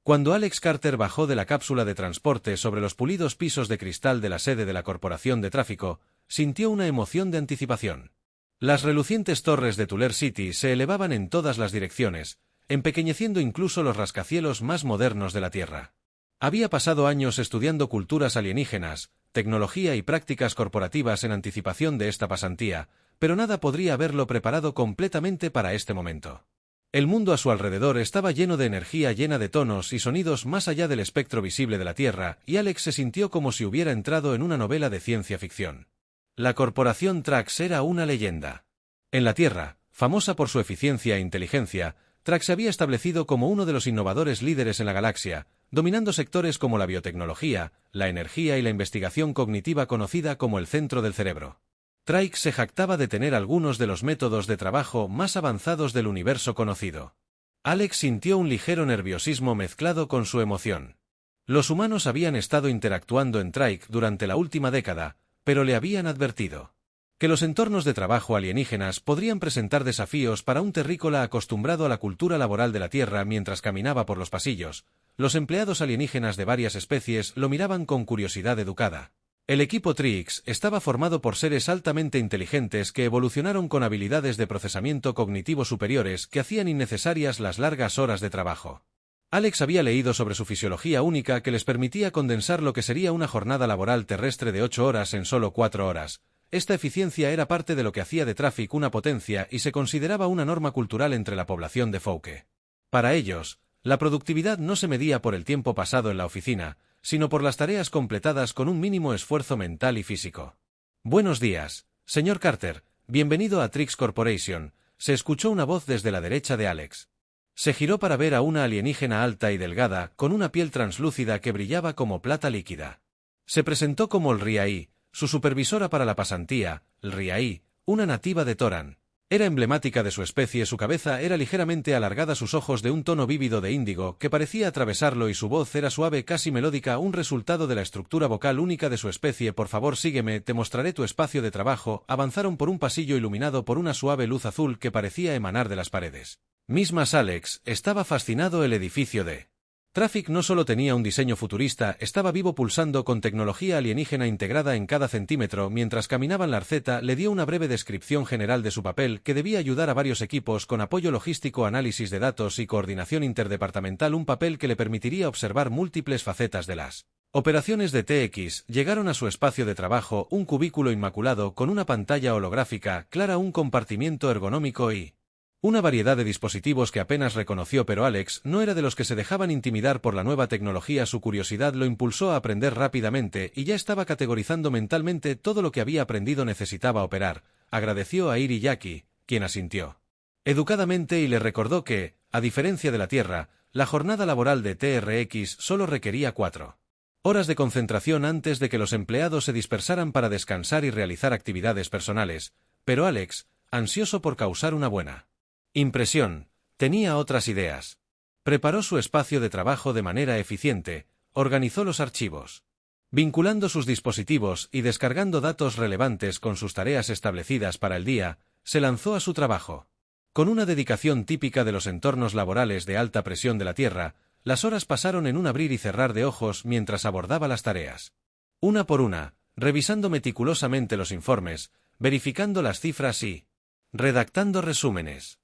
Cuando Alex Carter bajó de la cápsula de transporte sobre los pulidos pisos de cristal de la sede de la Corporación de Tráfico, sintió una emoción de anticipación. Las relucientes torres de Tuller City se elevaban en todas las direcciones, empequeñeciendo incluso los rascacielos más modernos de la Tierra. Había pasado años estudiando culturas alienígenas, tecnología y prácticas corporativas en anticipación de esta pasantía, pero nada podría haberlo preparado completamente para este momento. El mundo a su alrededor estaba lleno de energía, llena de tonos y sonidos más allá del espectro visible de la Tierra, y Alex se sintió como si hubiera entrado en una novela de ciencia ficción. La corporación Trax era una leyenda. En la Tierra, famosa por su eficiencia e inteligencia, Trax se había establecido como uno de los innovadores líderes en la galaxia, dominando sectores como la biotecnología, la energía y la investigación cognitiva conocida como el centro del cerebro. Trax se jactaba de tener algunos de los métodos de trabajo más avanzados del universo conocido. Alex sintió un ligero nerviosismo mezclado con su emoción. Los humanos habían estado interactuando en Trax durante la última década, pero le habían advertido que los entornos de trabajo alienígenas podrían presentar desafíos para un terrícola acostumbrado a la cultura laboral de la Tierra. Mientras caminaba por los pasillos, los empleados alienígenas de varias especies lo miraban con curiosidad educada. El equipo Trix estaba formado por seres altamente inteligentes que evolucionaron con habilidades de procesamiento cognitivo superiores que hacían innecesarias las largas horas de trabajo. Alex había leído sobre su fisiología única que les permitía condensar lo que sería una jornada laboral terrestre de 8 horas en solo 4 horas. Esta eficiencia era parte de lo que hacía de Traffic una potencia y se consideraba una norma cultural entre la población de Fouke. Para ellos, la productividad no se medía por el tiempo pasado en la oficina, sino por las tareas completadas con un mínimo esfuerzo mental y físico. «Buenos días, señor Carter, bienvenido a Trix Corporation», se escuchó una voz desde la derecha de Alex. Se giró para ver a una alienígena alta y delgada, con una piel translúcida que brillaba como plata líquida. Se presentó como Lriai, su supervisora para la pasantía. Lriai, una nativa de Toran. Era emblemática de su especie, su cabeza era ligeramente alargada, sus ojos de un tono vívido de índigo que parecía atravesarlo y su voz era suave, casi melódica, un resultado de la estructura vocal única de su especie. «Por favor sígueme, te mostraré tu espacio de trabajo». Avanzaron por un pasillo iluminado por una suave luz azul que parecía emanar de las paredes mismas. Alex estaba fascinado. El edificio de Traffic no solo tenía un diseño futurista, estaba vivo, pulsando con tecnología alienígena integrada en cada centímetro. Mientras caminaban, Larceta le dio una breve descripción general de su papel, que debía ayudar a varios equipos con apoyo logístico, análisis de datos y coordinación interdepartamental, un papel que le permitiría observar múltiples facetas de las operaciones de TX. Llegaron a su espacio de trabajo, un cubículo inmaculado con una pantalla holográfica clara, un compartimiento ergonómico y una variedad de dispositivos que apenas reconoció, pero Alex no era de los que se dejaban intimidar por la nueva tecnología. Su curiosidad lo impulsó a aprender rápidamente y ya estaba categorizando mentalmente todo lo que había aprendido. Necesitaba operar. Agradeció a Iriyaki, quien asintió educadamente y le recordó que, a diferencia de la Tierra, la jornada laboral de TRX solo requería 4 horas de concentración antes de que los empleados se dispersaran para descansar y realizar actividades personales, pero Alex, ansioso por causar una buena impresión, tenía otras ideas. Preparó su espacio de trabajo de manera eficiente, organizó los archivos, vinculando sus dispositivos y descargando datos relevantes con sus tareas establecidas para el día. Se lanzó a su trabajo. Con una dedicación típica de los entornos laborales de alta presión de la Tierra, las horas pasaron en un abrir y cerrar de ojos mientras abordaba las tareas. Una por una, revisando meticulosamente los informes, verificando las cifras y redactando resúmenes.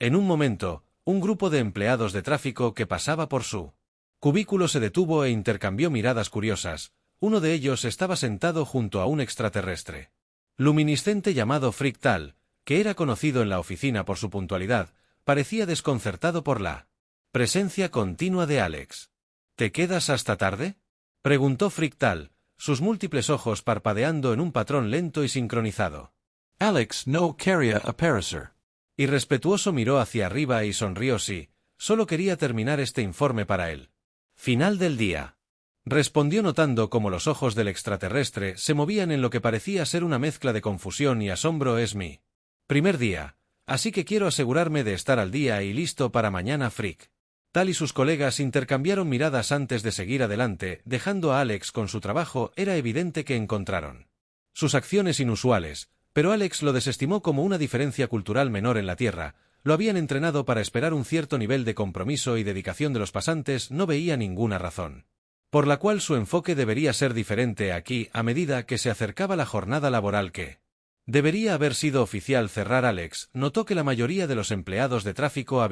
En un momento, un grupo de empleados de tráfico que pasaba por su cubículo se detuvo e intercambió miradas curiosas. Uno de ellos estaba sentado junto a un extraterrestre luminiscente llamado Frictal, que era conocido en la oficina por su puntualidad. Parecía desconcertado por la presencia continua de Alex. «¿Te quedas hasta tarde?», preguntó Frictal, sus múltiples ojos parpadeando en un patrón lento y sincronizado. Alex no quería aparecer. Irrespetuoso miró hacia arriba y sonrió. «Sí, solo quería terminar este informe para él final del día», respondió, notando cómo los ojos del extraterrestre se movían en lo que parecía ser una mezcla de confusión y asombro. «Es mi primer día, así que quiero asegurarme de estar al día y listo para mañana». Frick Tal y sus colegas intercambiaron miradas antes de seguir adelante, dejando a Alex con su trabajo. Era evidente que encontraron sus acciones inusuales, pero Alex lo desestimó como una diferencia cultural menor en la Tierra. lo habían entrenado para esperar un cierto nivel de compromiso y dedicación de los pasantes, no veía ninguna razón por la cual su enfoque debería ser diferente aquí a medida que se acercaba la jornada laboral que debería haber sido oficial cerrar. Alex notó que la mayoría de los empleados de tráfico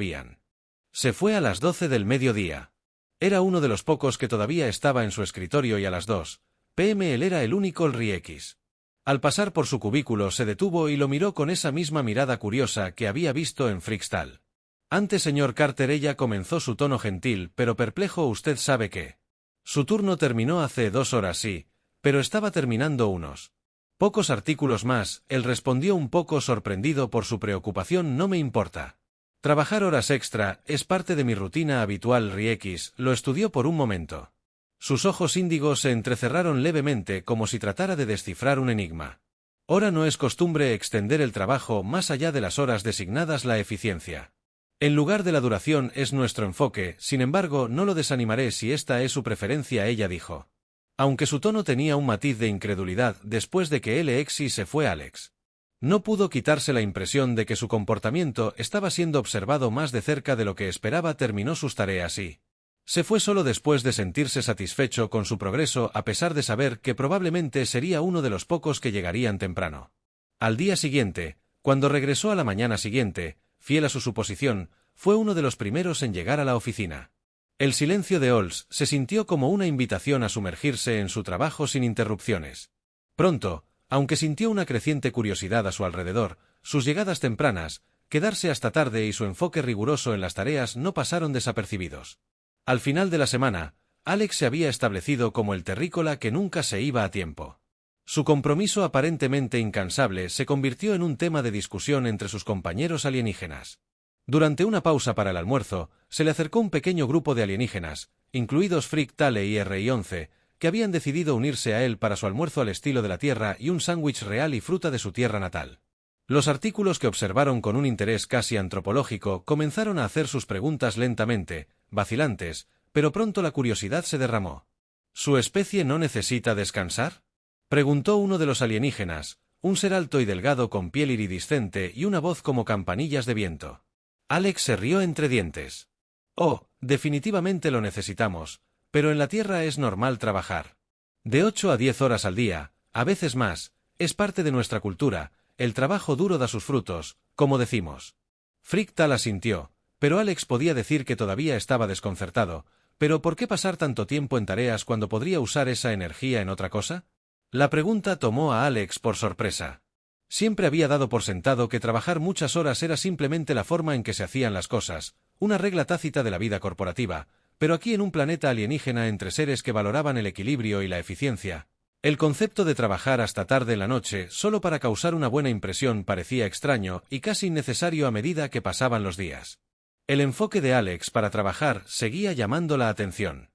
se fue a las 12 del mediodía. Era uno de los pocos que todavía estaba en su escritorio y a las 2 p.m. él era el único RX. Al pasar por su cubículo se detuvo y lo miró con esa misma mirada curiosa que había visto en Freakstall. Antes, señor Carter, ella comenzó su tono gentil pero perplejo. Usted sabe que su turno terminó hace 2 horas, sí, pero estaba terminando unos pocos artículos más. Él respondió un poco sorprendido por su preocupación. No me importa. Trabajar horas extra es parte de mi rutina habitual. RX lo estudió por un momento. Sus ojos índigos se entrecerraron levemente como si tratara de descifrar un enigma. Ahora no es costumbre extender el trabajo más allá de las horas designadas. La eficiencia en lugar de la duración es nuestro enfoque, sin embargo no lo desanimaré si esta es su preferencia, ella dijo. Aunque su tono tenía un matiz de incredulidad después de que Alexi se fue. Alex no pudo quitarse la impresión de que su comportamiento estaba siendo observado más de cerca de lo que esperaba. Terminó sus tareas y se fue solo después de sentirse satisfecho con su progreso, a pesar de saber que probablemente sería uno de los pocos que llegarían temprano. Al día siguiente, cuando regresó a la mañana siguiente, fiel a su suposición, fue uno de los primeros en llegar a la oficina. El silencio de Halls se sintió como una invitación a sumergirse en su trabajo sin interrupciones. Pronto, aunque sintió una creciente curiosidad a su alrededor, sus llegadas tempranas, quedarse hasta tarde y su enfoque riguroso en las tareas no pasaron desapercibidos. Al final de la semana, Alex se había establecido como el terrícola que nunca se iba a tiempo. Su compromiso aparentemente incansable se convirtió en un tema de discusión entre sus compañeros alienígenas. Durante una pausa para el almuerzo, se le acercó un pequeño grupo de alienígenas, incluidos Frick Tale y RI-11, que habían decidido unirse a él para su almuerzo al estilo de la Tierra y un sándwich real y fruta de su tierra natal. Los artículos, que observaron con un interés casi antropológico, comenzaron a hacer sus preguntas lentamente, vacilantes, pero pronto la curiosidad se derramó. ¿Su especie no necesita descansar?, preguntó uno de los alienígenas, un ser alto y delgado con piel iridiscente y una voz como campanillas de viento. Alex se rió entre dientes. Oh, definitivamente lo necesitamos, pero en la Tierra es normal trabajar de 8 a 10 horas al día, a veces más, es parte de nuestra cultura, el trabajo duro da sus frutos, como decimos. Frick Tal asintió, pero Alex podía decir que todavía estaba desconcertado. ¿Pero por qué pasar tanto tiempo en tareas cuando podría usar esa energía en otra cosa? La pregunta tomó a Alex por sorpresa. Siempre había dado por sentado que trabajar muchas horas era simplemente la forma en que se hacían las cosas, una regla tácita de la vida corporativa, pero aquí, en un planeta alienígena entre seres que valoraban el equilibrio y la eficiencia, el concepto de trabajar hasta tarde en la noche solo para causar una buena impresión parecía extraño y casi innecesario a medida que pasaban los días. El enfoque de Alex para trabajar seguía llamando la atención.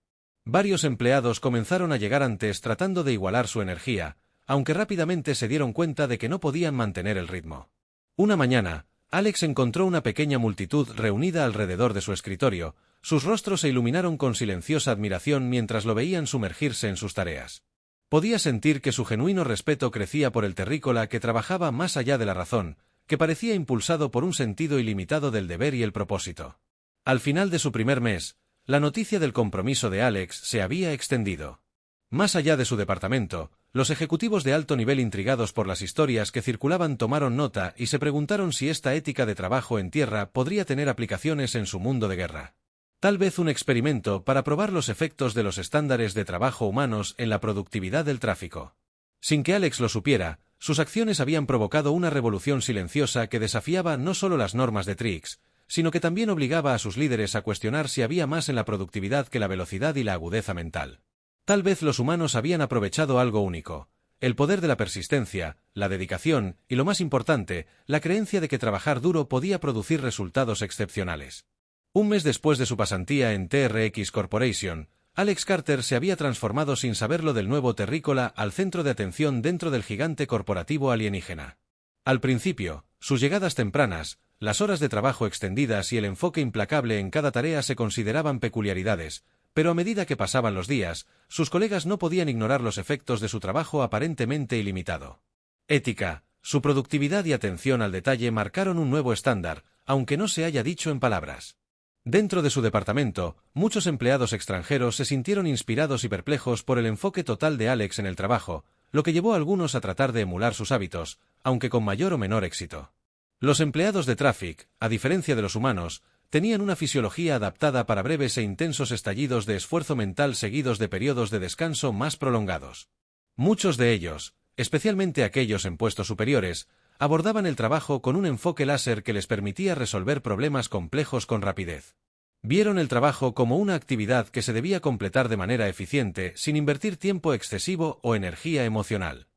Varios empleados comenzaron a llegar antes tratando de igualar su energía, aunque rápidamente se dieron cuenta de que no podían mantener el ritmo. Una mañana, Alex encontró una pequeña multitud reunida alrededor de su escritorio. Sus rostros se iluminaron con silenciosa admiración mientras lo veían sumergirse en sus tareas. Podía sentir que su genuino respeto crecía por el terrícola que trabajaba más allá de la razón, que parecía impulsado por un sentido ilimitado del deber y el propósito. Al final de su primer mes, la noticia del compromiso de Alex se había extendido. Más allá de su departamento, los ejecutivos de alto nivel, intrigados por las historias que circulaban, tomaron nota y se preguntaron si esta ética de trabajo en tierra podría tener aplicaciones en su mundo de guerra. Tal vez un experimento para probar los efectos de los estándares de trabajo humanos en la productividad del tráfico. Sin que Alex lo supiera, sus acciones habían provocado una revolución silenciosa que desafiaba no solo las normas de Trix, sino que también obligaba a sus líderes a cuestionar si había más en la productividad que la velocidad y la agudeza mental. Tal vez los humanos habían aprovechado algo único: el poder de la persistencia, la dedicación y, lo más importante, la creencia de que trabajar duro podía producir resultados excepcionales. Un mes después de su pasantía en TRX Corporation, Alex Carter se había transformado sin saberlo del nuevo terrícola al centro de atención dentro del gigante corporativo alienígena. Al principio, sus llegadas tempranas, las horas de trabajo extendidas y el enfoque implacable en cada tarea se consideraban peculiaridades, pero a medida que pasaban los días, sus colegas no podían ignorar los efectos de su trabajo aparentemente ilimitado. Ética, su productividad y atención al detalle marcaron un nuevo estándar, aunque no se haya dicho en palabras. Dentro de su departamento, muchos empleados extranjeros se sintieron inspirados y perplejos por el enfoque total de Alex en el trabajo, lo que llevó a algunos a tratar de emular sus hábitos, aunque con mayor o menor éxito. Los empleados de Traffic, a diferencia de los humanos, tenían una fisiología adaptada para breves e intensos estallidos de esfuerzo mental seguidos de periodos de descanso más prolongados. Muchos de ellos, especialmente aquellos en puestos superiores, abordaban el trabajo con un enfoque láser que les permitía resolver problemas complejos con rapidez. Vieron el trabajo como una actividad que se debía completar de manera eficiente sin invertir tiempo excesivo o energía emocional.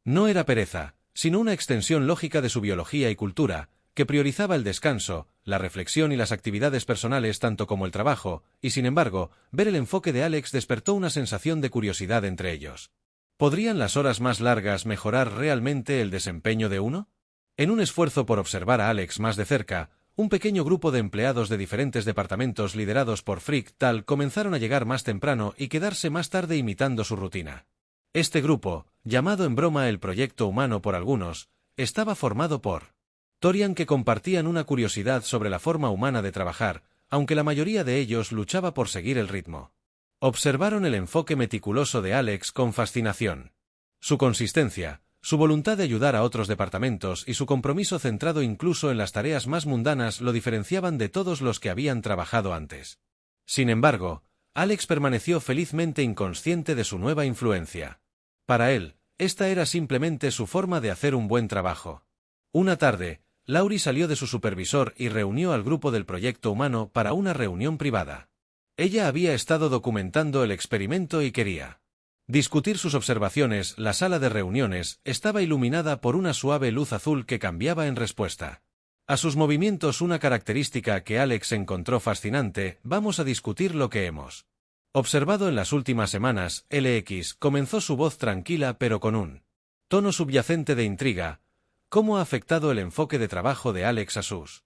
No era pereza, sino una extensión lógica de su biología y cultura, que priorizaba el descanso, la reflexión y las actividades personales tanto como el trabajo, y sin embargo, ver el enfoque de Alex despertó una sensación de curiosidad entre ellos. ¿Podrían las horas más largas mejorar realmente el desempeño de uno? En un esfuerzo por observar a Alex más de cerca, un pequeño grupo de empleados de diferentes departamentos liderados por Frick Tal comenzaron a llegar más temprano y quedarse más tarde imitando su rutina. Este grupo, llamado en broma el Proyecto Humano por algunos, estaba formado por Torian, que compartían una curiosidad sobre la forma humana de trabajar, aunque la mayoría de ellos luchaba por seguir el ritmo. Observaron el enfoque meticuloso de Alex con fascinación. Su consistencia, su voluntad de ayudar a otros departamentos y su compromiso centrado incluso en las tareas más mundanas lo diferenciaban de todos los que habían trabajado antes. Sin embargo, Alex permaneció felizmente inconsciente de su nueva influencia. Para él, esta era simplemente su forma de hacer un buen trabajo. Una tarde, Laurie salió de su supervisor y reunió al grupo del Proyecto Humano para una reunión privada. Ella había estado documentando el experimento y quería discutir sus observaciones. La sala de reuniones estaba iluminada por una suave luz azul que cambiaba en respuesta a sus movimientos, una característica que Alex encontró fascinante. Vamos a discutir lo que hemos observado en las últimas semanas. LX comenzó su voz tranquila pero con un tono subyacente de intriga. ¿Cómo ha afectado el enfoque de trabajo de Alex a sus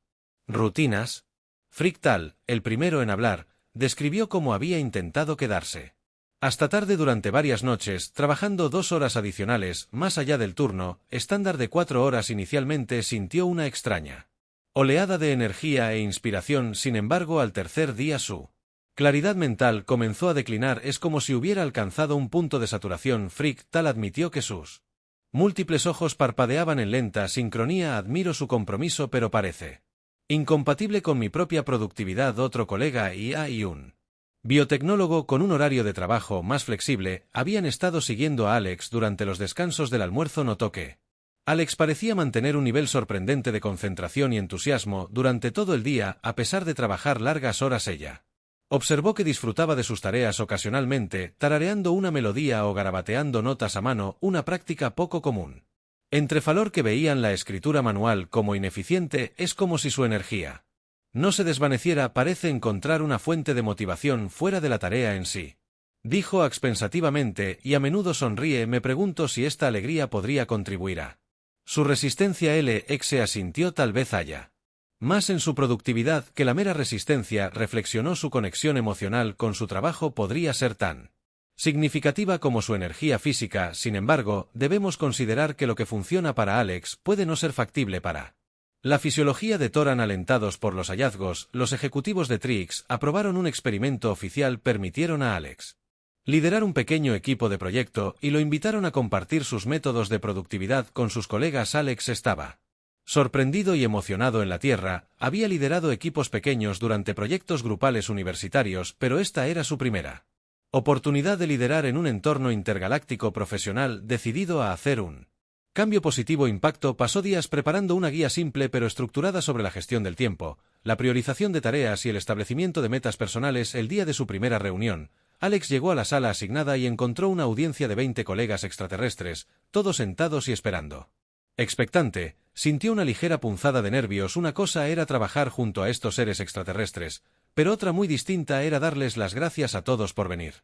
rutinas? Frick Tal, el primero en hablar, describió cómo había intentado quedarse hasta tarde durante varias noches, trabajando 2 horas adicionales, más allá del turno estándar de 4 horas inicialmente. Sintió una extraña oleada de energía e inspiración. Sin embargo, al tercer día su claridad mental comenzó a declinar. Es como si hubiera alcanzado un punto de saturación. Frick Tal admitió que sus múltiples ojos parpadeaban en lenta sincronía. Admiro su compromiso, pero parece incompatible con mi propia productividad. Otro colega IA y un biotecnólogo con un horario de trabajo más flexible habían estado siguiendo a Alex durante los descansos del almuerzo. Notó que Alex parecía mantener un nivel sorprendente de concentración y entusiasmo durante todo el día, a pesar de trabajar largas horas. Ella observó que disfrutaba de sus tareas ocasionalmente, tarareando una melodía o garabateando notas a mano, una práctica poco común. Entre Falor, que veían la escritura manual como ineficiente, es como si su energía no se desvaneciera. Parece encontrar una fuente de motivación fuera de la tarea en sí. Dijo Ax pensativamente, y a menudo sonríe. Me pregunto si esta alegría podría contribuir a su resistencia. LX asintió. Tal vez haya más en su productividad que la mera resistencia. Reflexionó. Su conexión emocional con su trabajo podría ser tan significativa como su energía física. Sin embargo, debemos considerar que lo que funciona para Alex puede no ser factible para la fisiología de Toran. Alentados por los hallazgos, los ejecutivos de Trix aprobaron un experimento oficial. Permitieron a Alex liderar un pequeño equipo de proyecto y lo invitaron a compartir sus métodos de productividad con sus colegas. Alex estaba sorprendido y emocionado. En la Tierra, había liderado equipos pequeños durante proyectos grupales universitarios, pero esta era su primera oportunidad de liderar en un entorno intergaláctico profesional. Decidido a hacer un cambio positivo impacto, pasó días preparando una guía simple pero estructurada sobre la gestión del tiempo, la priorización de tareas y el establecimiento de metas personales. El día de su primera reunión, Alex llegó a la sala asignada y encontró una audiencia de 20 colegas extraterrestres, todos sentados y esperando. Expectante, sintió una ligera punzada de nervios. Una cosa era trabajar junto a estos seres extraterrestres, pero otra muy distinta era darles las gracias a todos por venir.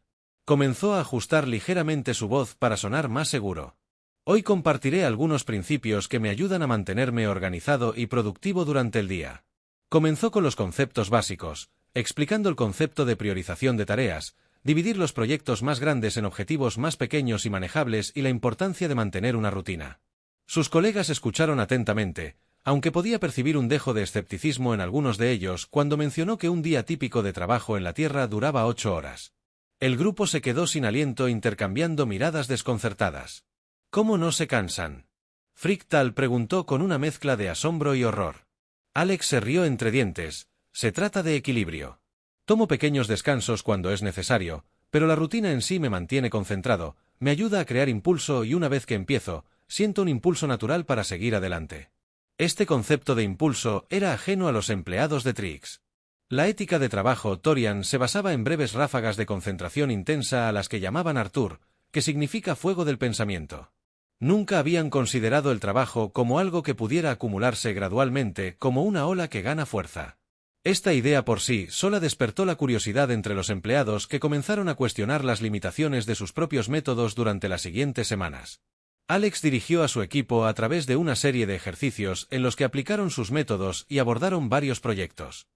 Comenzó a ajustar ligeramente su voz para sonar más seguro. Hoy compartiré algunos principios que me ayudan a mantenerme organizado y productivo durante el día. Comenzó con los conceptos básicos, explicando el concepto de priorización de tareas, dividir los proyectos más grandes en objetivos más pequeños y manejables y la importancia de mantener una rutina. Sus colegas escucharon atentamente, aunque podía percibir un dejo de escepticismo en algunos de ellos cuando mencionó que un día típico de trabajo en la Tierra duraba 8 horas. El grupo se quedó sin aliento intercambiando miradas desconcertadas. ¿Cómo no se cansan? Frictal preguntó con una mezcla de asombro y horror. Alex se rió entre dientes. Se trata de equilibrio. Tomo pequeños descansos cuando es necesario, pero la rutina en sí me mantiene concentrado, me ayuda a crear impulso y una vez que empiezo, siento un impulso natural para seguir adelante. Este concepto de impulso era ajeno a los empleados de Trix. La ética de trabajo Torian se basaba en breves ráfagas de concentración intensa a las que llamaban Artur, que significa fuego del pensamiento. Nunca habían considerado el trabajo como algo que pudiera acumularse gradualmente, como una ola que gana fuerza. Esta idea por sí sola despertó la curiosidad entre los empleados que comenzaron a cuestionar las limitaciones de sus propios métodos durante las siguientes semanas. Alex dirigió a su equipo a través de una serie de ejercicios en los que aplicaron sus métodos y abordaron varios proyectos.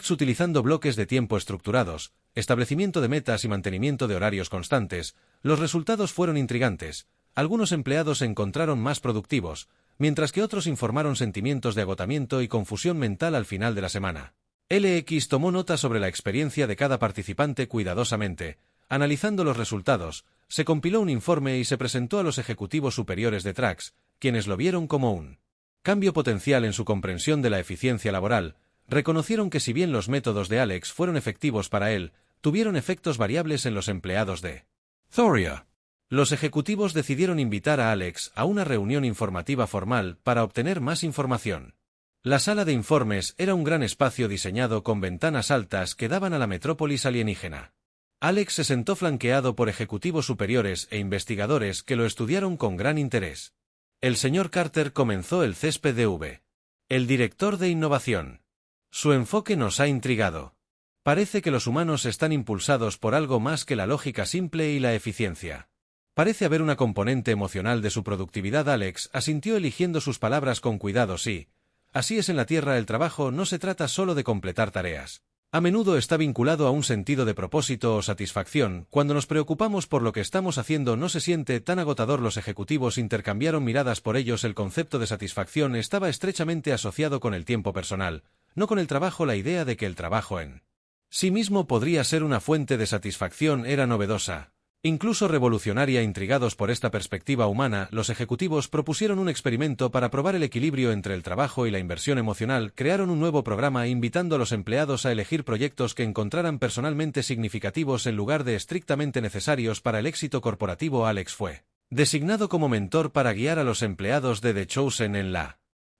Utilizando bloques de tiempo estructurados, establecimiento de metas y mantenimiento de horarios constantes, los resultados fueron intrigantes. Algunos empleados se encontraron más productivos, mientras que otros informaron sentimientos de agotamiento y confusión mental al final de la semana. LX tomó nota sobre la experiencia de cada participante cuidadosamente. Analizando los resultados, se compiló un informe y se presentó a los ejecutivos superiores de Trax, quienes lo vieron como un cambio potencial en su comprensión de la eficiencia laboral. Reconocieron que si bien los métodos de Alex fueron efectivos para él, tuvieron efectos variables en los empleados de Thoria. Los ejecutivos decidieron invitar a Alex a una reunión informativa formal para obtener más información. La sala de informes era un gran espacio diseñado con ventanas altas que daban a la metrópolis alienígena. Alex se sentó flanqueado por ejecutivos superiores e investigadores que lo estudiaron con gran interés. El señor Carter comenzó el césped de V. El director de innovación. Su enfoque nos ha intrigado. Parece que los humanos están impulsados por algo más que la lógica simple y la eficiencia. Parece haber una componente emocional de su productividad. Alex asintió eligiendo sus palabras con cuidado. Sí, así es en la Tierra. El trabajo no se trata solo de completar tareas. A menudo está vinculado a un sentido de propósito o satisfacción. Cuando nos preocupamos por lo que estamos haciendo no se siente tan agotador. Los ejecutivos intercambiaron miradas. Por ellos el concepto de satisfacción estaba estrechamente asociado con el tiempo personal, no con el trabajo. La idea de que el trabajo en sí mismo podría ser una fuente de satisfacción era novedosa, incluso revolucionaria. Intrigados por esta perspectiva humana, los ejecutivos propusieron un experimento para probar el equilibrio entre el trabajo y la inversión emocional. Crearon un nuevo programa invitando a los empleados a elegir proyectos que encontraran personalmente significativos en lugar de estrictamente necesarios para el éxito corporativo. Alex fue designado como mentor para guiar a los empleados de The Chosen en la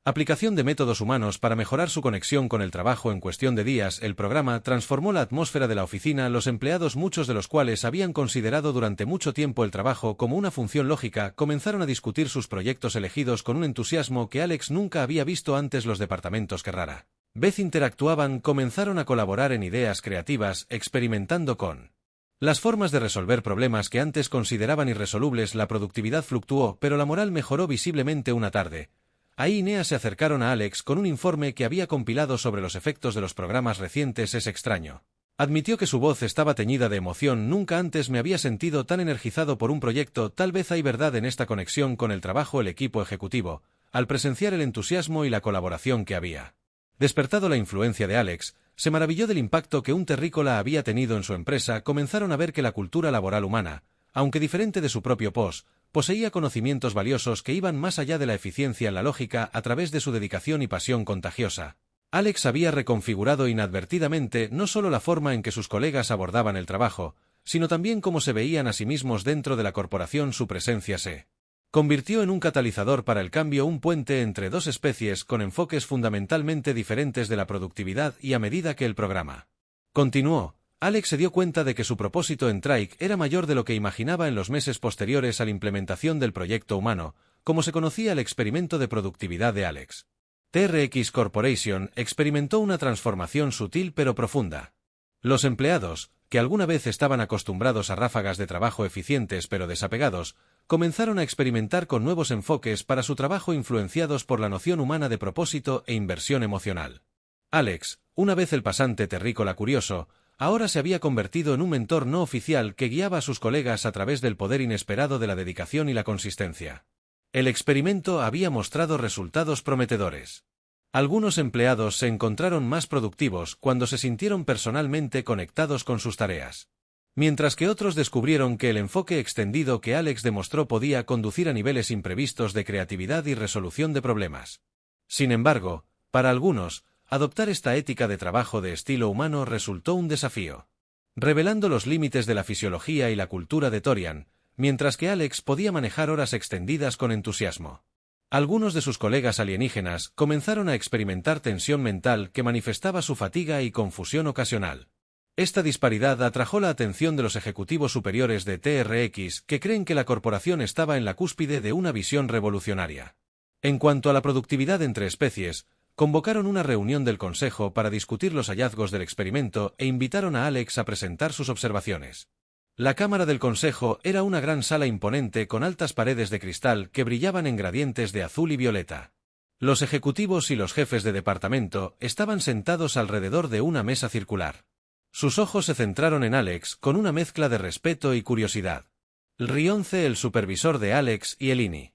aplicación de métodos humanos para mejorar su conexión con el trabajo. En cuestión de días, el programa transformó la atmósfera de la oficina. Los empleados, muchos de los cuales habían considerado durante mucho tiempo el trabajo como una función lógica, comenzaron a discutir sus proyectos elegidos con un entusiasmo que Alex nunca había visto antes. Los departamentos que rara vez interactuaban comenzaron a colaborar en ideas creativas, experimentando con las formas de resolver problemas que antes consideraban irresolubles. La productividad fluctuó, pero la moral mejoró visiblemente. Una tarde, ahí Nea se acercaron a Alex con un informe que había compilado sobre los efectos de los programas recientes. Es extraño. Admitió que su voz estaba teñida de emoción. Nunca antes me había sentido tan energizado por un proyecto. Tal vez hay verdad en esta conexión con el trabajo. El equipo ejecutivo, al presenciar el entusiasmo y la colaboración que había despertado la influencia de Alex, se maravilló del impacto que un terrícola había tenido en su empresa. Comenzaron a ver que la cultura laboral humana, aunque diferente de su propio poseía conocimientos valiosos que iban más allá de la eficiencia en la lógica. A través de su dedicación y pasión contagiosa, Alex había reconfigurado inadvertidamente no solo la forma en que sus colegas abordaban el trabajo, sino también cómo se veían a sí mismos dentro de la corporación. Su presencia se convirtió en un catalizador para el cambio, un puente entre dos especies con enfoques fundamentalmente diferentes de la productividad. Y a medida que el programa continuó, Alex se dio cuenta de que su propósito en Trike era mayor de lo que imaginaba. En los meses posteriores a la implementación del proyecto humano, como se conocía el experimento de productividad de Alex, TRX Corporation experimentó una transformación sutil pero profunda. Los empleados, que alguna vez estaban acostumbrados a ráfagas de trabajo eficientes pero desapegados, comenzaron a experimentar con nuevos enfoques para su trabajo influenciados por la noción humana de propósito e inversión emocional. Alex, una vez el pasante terrícola curioso, ahora se había convertido en un mentor no oficial que guiaba a sus colegas a través del poder inesperado de la dedicación y la consistencia. El experimento había mostrado resultados prometedores. Algunos empleados se encontraron más productivos cuando se sintieron personalmente conectados con sus tareas. Mientras que otros descubrieron que el enfoque extendido que Alex demostró podía conducir a niveles imprevistos de creatividad y resolución de problemas. Sin embargo, para algunos, adoptar esta ética de trabajo de estilo humano resultó un desafío. Revelando los límites de la fisiología y la cultura de Torian, mientras que Alex podía manejar horas extendidas con entusiasmo. Algunos de sus colegas alienígenas comenzaron a experimentar tensión mental que manifestaba su fatiga y confusión ocasional. Esta disparidad atrajo la atención de los ejecutivos superiores de TRX, que creen que la corporación estaba en la cúspide de una visión revolucionaria. En cuanto a la productividad entre especies, convocaron una reunión del Consejo para discutir los hallazgos del experimento e invitaron a Alex a presentar sus observaciones. La Cámara del Consejo era una gran sala imponente con altas paredes de cristal que brillaban en gradientes de azul y violeta. Los ejecutivos y los jefes de departamento estaban sentados alrededor de una mesa circular. Sus ojos se centraron en Alex con una mezcla de respeto y curiosidad. Rionce, el supervisor de Alex, y Elini,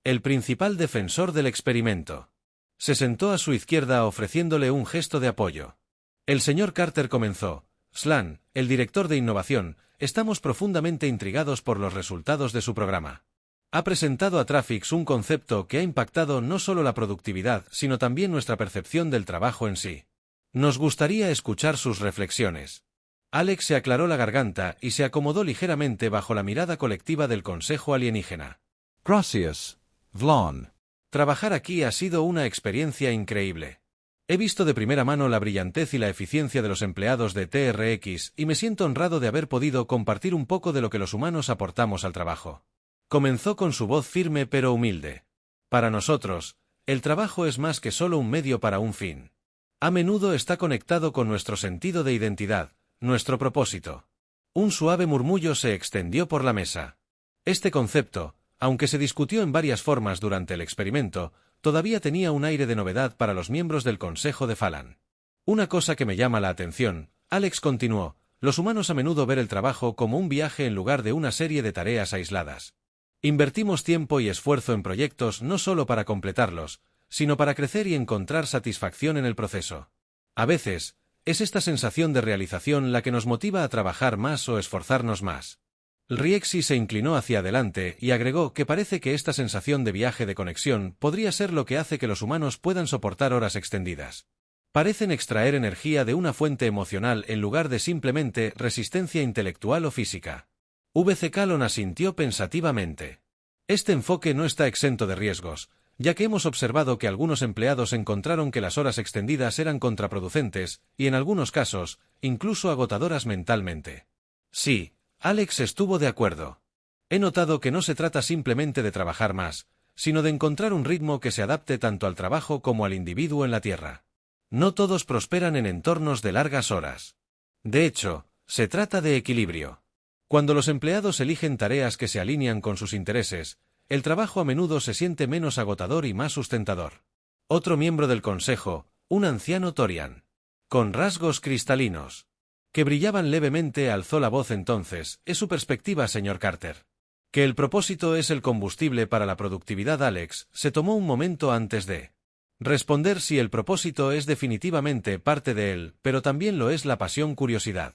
el principal defensor del experimento, se sentó a su izquierda ofreciéndole un gesto de apoyo. El señor Carter comenzó: Slan, el director de innovación, estamos profundamente intrigados por los resultados de su programa. Ha presentado a Traffix un concepto que ha impactado no solo la productividad, sino también nuestra percepción del trabajo en sí. Nos gustaría escuchar sus reflexiones. Alex se aclaró la garganta y se acomodó ligeramente bajo la mirada colectiva del Consejo Alienígena. Gracias, Vlon. Trabajar aquí ha sido una experiencia increíble. He visto de primera mano la brillantez y la eficiencia de los empleados de TRX y me siento honrado de haber podido compartir un poco de lo que los humanos aportamos al trabajo. Comenzó con su voz firme pero humilde. Para nosotros, el trabajo es más que solo un medio para un fin. A menudo está conectado con nuestro sentido de identidad, nuestro propósito. Un suave murmullo se extendió por la mesa. Este concepto, aunque se discutió en varias formas durante el experimento, todavía tenía un aire de novedad para los miembros del Consejo de Falan. Una cosa que me llama la atención, Alex continuó, los humanos a menudo ven el trabajo como un viaje en lugar de una serie de tareas aisladas. Invertimos tiempo y esfuerzo en proyectos no solo para completarlos, sino para crecer y encontrar satisfacción en el proceso. A veces, es esta sensación de realización la que nos motiva a trabajar más o esforzarnos más. Riexi se inclinó hacia adelante y agregó que parece que esta sensación de viaje de conexión podría ser lo que hace que los humanos puedan soportar horas extendidas. Parecen extraer energía de una fuente emocional en lugar de simplemente resistencia intelectual o física. VC Calon asintió pensativamente. Este enfoque no está exento de riesgos, ya que hemos observado que algunos empleados encontraron que las horas extendidas eran contraproducentes, y en algunos casos, incluso agotadoras mentalmente. Sí, Alex estuvo de acuerdo. He notado que no se trata simplemente de trabajar más, sino de encontrar un ritmo que se adapte tanto al trabajo como al individuo en la Tierra. No todos prosperan en entornos de largas horas. De hecho, se trata de equilibrio. Cuando los empleados eligen tareas que se alinean con sus intereses, el trabajo a menudo se siente menos agotador y más sustentador. Otro miembro del consejo, un anciano Torian, con rasgos cristalinos, que brillaban levemente, alzó la voz entonces: es su perspectiva, señor Carter. Que el propósito es el combustible para la productividad. Alex se tomó un momento antes de responder si el propósito es definitivamente parte de él, pero también lo es la pasión, curiosidad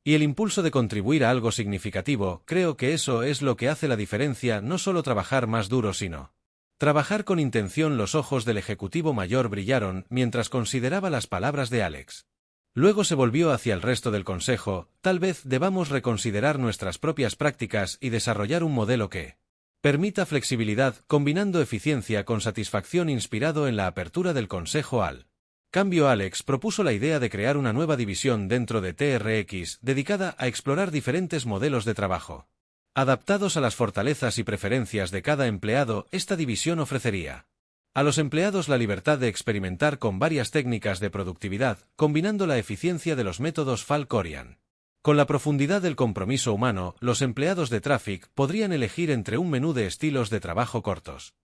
y el impulso de contribuir a algo significativo. Creo que eso es lo que hace la diferencia, no solo trabajar más duro, sino trabajar con intención. Los ojos del ejecutivo mayor brillaron mientras consideraba las palabras de Alex. Luego se volvió hacia el resto del consejo: tal vez debamos reconsiderar nuestras propias prácticas y desarrollar un modelo que permita flexibilidad, combinando eficiencia con satisfacción, inspirado en la apertura del consejo al cambio. Alex propuso la idea de crear una nueva división dentro de TRX dedicada a explorar diferentes modelos de trabajo. Adaptados a las fortalezas y preferencias de cada empleado, esta división ofrecería a los empleados la libertad de experimentar con varias técnicas de productividad, combinando la eficiencia de los métodos Falcorian con la profundidad del compromiso humano. Los empleados de Traffic podrían elegir entre un menú de estilos de trabajo cortos,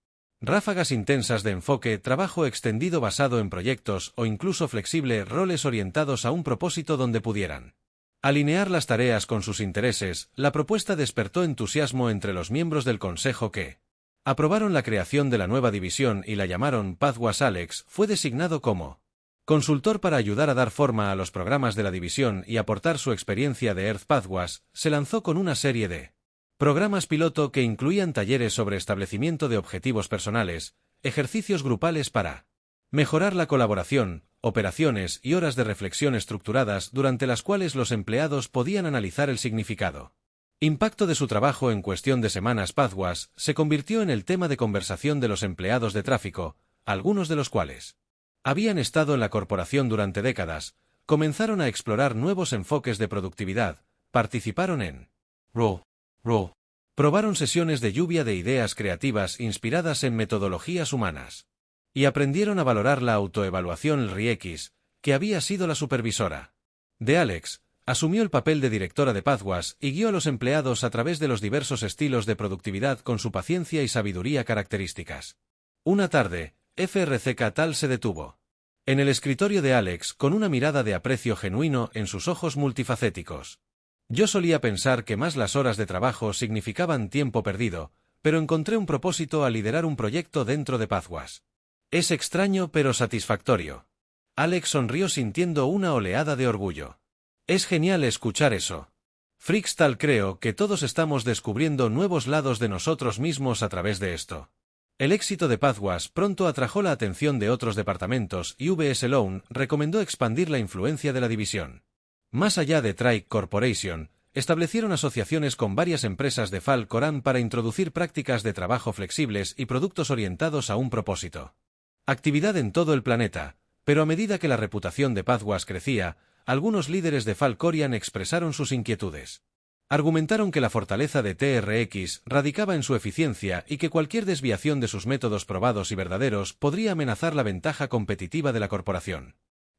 ráfagas intensas de enfoque, trabajo extendido basado en proyectos o incluso flexible, roles orientados a un propósito donde pudieran alinear las tareas con sus intereses. La propuesta despertó entusiasmo entre los miembros del consejo que Aprobaron la creación de la nueva división y la llamaron Pathwas. Alex fue designado como consultor para ayudar a dar forma a los programas de la división y aportar su experiencia de Earth Pathwas. Se lanzó con una serie de programas piloto que incluían talleres sobre establecimiento de objetivos personales, ejercicios grupales para mejorar la colaboración, operaciones y horas de reflexión estructuradas durante las cuales los empleados podían analizar el significado. Impacto de su trabajo en cuestión de semanas. Pathwas se convirtió en el tema de conversación de los empleados de tráfico, algunos de los cuales habían estado en la corporación durante décadas, comenzaron a explorar nuevos enfoques de productividad, participaron en Raw. Probaron sesiones de lluvia de ideas creativas inspiradas en metodologías humanas. Y aprendieron a valorar la autoevaluación. LRIX, que había sido la supervisora de Alex, asumió el papel de directora de Pathwas y guió a los empleados a través de los diversos estilos de productividad con su paciencia y sabiduría características. Una tarde, FRCK tal se detuvo en el escritorio de Alex con una mirada de aprecio genuino en sus ojos multifacéticos. Yo solía pensar que más las horas de trabajo significaban tiempo perdido, pero encontré un propósito al liderar un proyecto dentro de Pathwas. Es extraño pero satisfactorio. Alex sonrió sintiendo una oleada de orgullo. Es genial escuchar eso. Frixtal, creo que todos estamos descubriendo nuevos lados de nosotros mismos a través de esto. El éxito de Pathwas pronto atrajo la atención de otros departamentos y V.S. Loan recomendó expandir la influencia de la división. Más allá de Trike Corporation, establecieron asociaciones con varias empresas de Falcoran para introducir prácticas de trabajo flexibles y productos orientados a un propósito. Actividad en todo el planeta, pero a medida que la reputación de Pathwas crecía, algunos líderes de Falcorian expresaron sus inquietudes. Argumentaron que la fortaleza de TRX radicaba en su eficiencia y que cualquier desviación de sus métodos probados y verdaderos podría amenazar la ventaja competitiva de la corporación.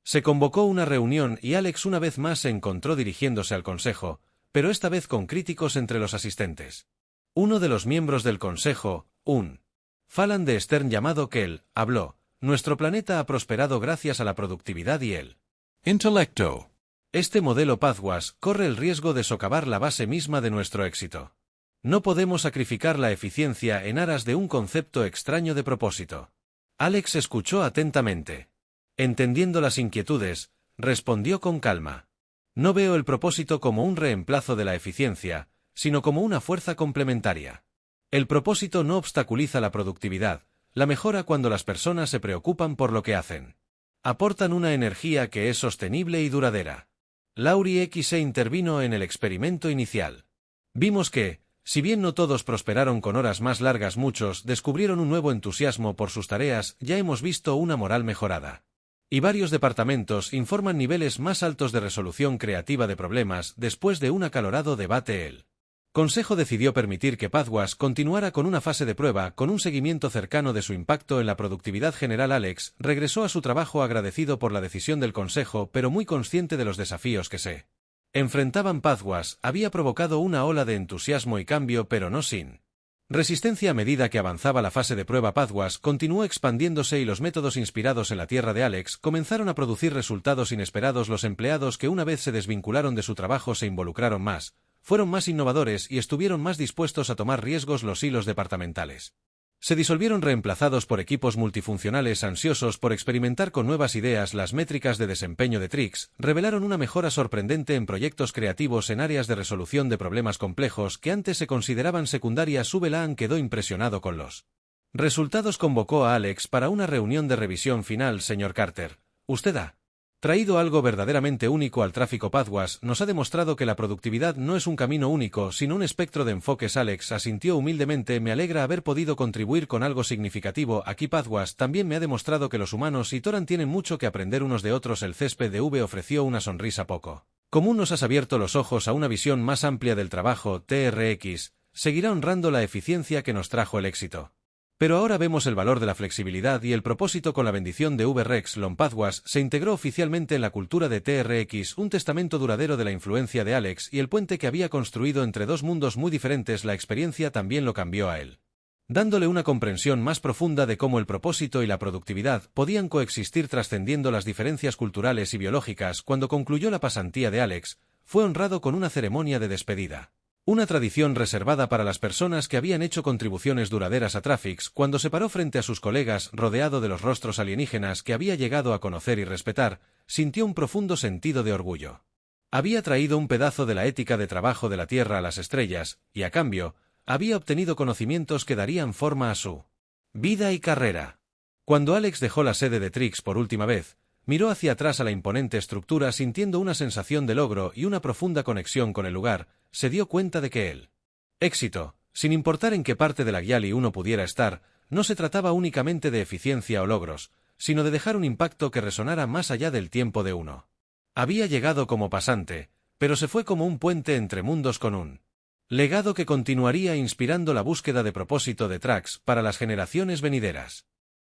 Se convocó una reunión y Alex una vez más se encontró dirigiéndose al consejo, pero esta vez con críticos entre los asistentes. Uno de los miembros del consejo, un Falan de Stern llamado Kell, habló: nuestro planeta ha prosperado gracias a la productividad y el intelecto. Este modelo Pathwas corre el riesgo de socavar la base misma de nuestro éxito. No podemos sacrificar la eficiencia en aras de un concepto extraño de propósito. Alex escuchó atentamente. Entendiendo las inquietudes, respondió con calma. No veo el propósito como un reemplazo de la eficiencia, sino como una fuerza complementaria. El propósito no obstaculiza la productividad, la mejora cuando las personas se preocupan por lo que hacen. Aportan una energía que es sostenible y duradera. Laurie X intervino en el experimento inicial. Vimos que, si bien no todos prosperaron con horas más largas, muchos descubrieron un nuevo entusiasmo por sus tareas. Ya hemos visto una moral mejorada. Y varios departamentos informan niveles más altos de resolución creativa de problemas después de un acalorado debate. El Consejo decidió permitir que Pathwas continuara con una fase de prueba con un seguimiento cercano de su impacto en la productividad general. Alex regresó a su trabajo agradecido por la decisión del Consejo, pero muy consciente de los desafíos que se enfrentaban. Pathwas había provocado una ola de entusiasmo y cambio, pero no sin resistencia. A medida que avanzaba la fase de prueba, Pathwas continuó expandiéndose y los métodos inspirados en la tierra de Alex comenzaron a producir resultados inesperados. Los empleados que una vez se desvincularon de su trabajo se involucraron más, fueron más innovadores y estuvieron más dispuestos a tomar riesgos. Los hilos departamentales se disolvieron, reemplazados por equipos multifuncionales ansiosos por experimentar con nuevas ideas. Las métricas de desempeño de Trix revelaron una mejora sorprendente en proyectos creativos en áreas de resolución de problemas complejos que antes se consideraban secundarias. Subelan quedó impresionado con los resultados. Convocó a Alex para una reunión de revisión final. Señor Carter, usted ha traído algo verdaderamente único al tráfico. Pathwas nos ha demostrado que la productividad no es un camino único, sino un espectro de enfoques. Alex asintió humildemente. Me alegra haber podido contribuir con algo significativo aquí. Pathwas también me ha demostrado que los humanos y Toran tienen mucho que aprender unos de otros. El césped de V ofreció una sonrisa poco común. Nos has abierto los ojos a una visión más amplia del trabajo. TRX seguirá honrando la eficiencia que nos trajo el éxito. Pero ahora vemos el valor de la flexibilidad y el propósito. Con la bendición de V-Rex Long, Pathwas se integró oficialmente en la cultura de TRX, un testamento duradero de la influencia de Alex y el puente que había construido entre dos mundos muy diferentes. La experiencia también lo cambió a él, dándole una comprensión más profunda de cómo el propósito y la productividad podían coexistir trascendiendo las diferencias culturales y biológicas. Cuando concluyó la pasantía de Alex, fue honrado con una ceremonia de despedida. Una tradición reservada para las personas que habían hecho contribuciones duraderas a Traffix. Cuando se paró frente a sus colegas rodeado de los rostros alienígenas que había llegado a conocer y respetar, sintió un profundo sentido de orgullo. Había traído un pedazo de la ética de trabajo de la Tierra a las estrellas, y a cambio, había obtenido conocimientos que darían forma a su vida y carrera. Cuando Alex dejó la sede de Trix por última vez, miró hacia atrás a la imponente estructura sintiendo una sensación de logro y una profunda conexión con el lugar. Se dio cuenta de que el éxito, sin importar en qué parte de la Giali uno pudiera estar, no se trataba únicamente de eficiencia o logros, sino de dejar un impacto que resonara más allá del tiempo de uno. Había llegado como pasante, pero se fue como un puente entre mundos con un legado que continuaría inspirando la búsqueda de propósito de Trax para las generaciones venideras.